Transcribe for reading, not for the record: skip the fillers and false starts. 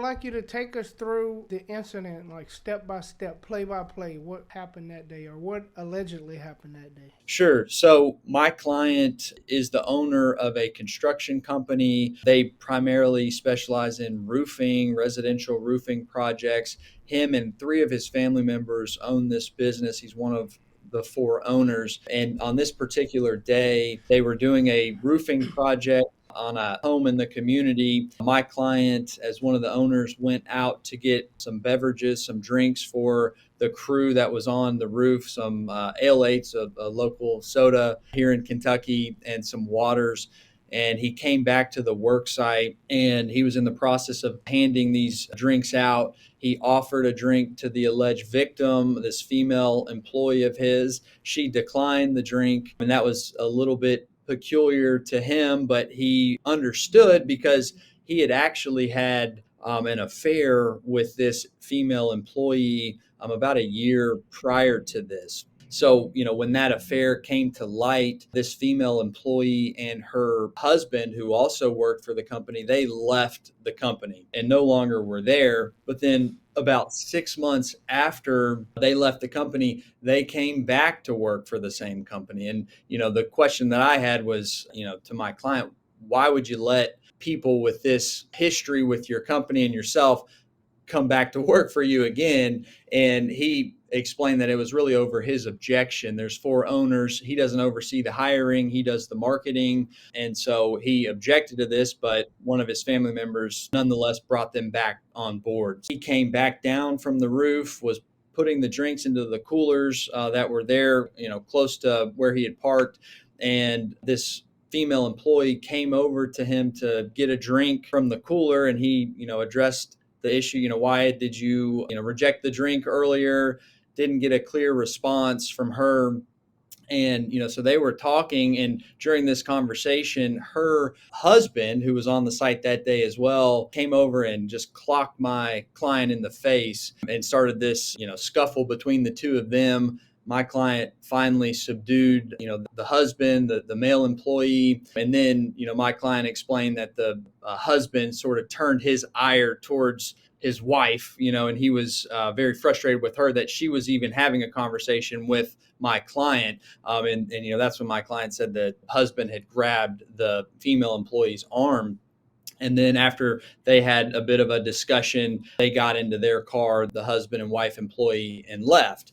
like you to take us through the incident, like step by step, play by play, what happened that day or what allegedly happened that day. Sure. So my client is the owner of a construction company. They primarily specialize in roofing, residential roofing projects. Him and three of his family members own this business. He's one of the four owners. And on this particular day, they were doing a roofing project on a home in the community. My client, as one of the owners, went out to get some beverages, some drinks for the crew that was on the roof, some ale-8s, a local soda here in Kentucky, and some waters. And he came back to the work site and he was in the process of handing these drinks out. He offered a drink to the alleged victim, this female employee of his. She declined the drink, and that was a little bit peculiar to him, but he understood because he had actually had an affair with this female employee about a year prior to this. So, when that affair came to light, this female employee and her husband, who also worked for the company, they left the company and no longer were there. But then about 6 months after they left the company, they came back to work for the same company. And, the question that I had was, to my client, why would you let people with this history with your company and yourself come back to work for you again? And he explained that it was really over his objection. There's four owners. He doesn't oversee the hiring, he does the marketing. And so he objected to this, but one of his family members nonetheless brought them back on board. He came back down from the roof, was putting the drinks into the coolers that were there, close to where he had parked. And this female employee came over to him to get a drink from the cooler, and he, addressed the issue. Why did you, reject the drink earlier? Didn't get a clear response from her. And, so they were talking, and during this conversation, her husband, who was on the site that day as well, came over and just clocked my client in the face and started this, scuffle between the two of them. My client finally subdued, the husband, the male employee. And then, my client explained that the husband sort of turned his ire towards his wife, and he was very frustrated with her that she was even having a conversation with my client. And that's when my client said the husband had grabbed the female employee's arm. And then after they had a bit of a discussion, they got into their car, the husband and wife employee, and left.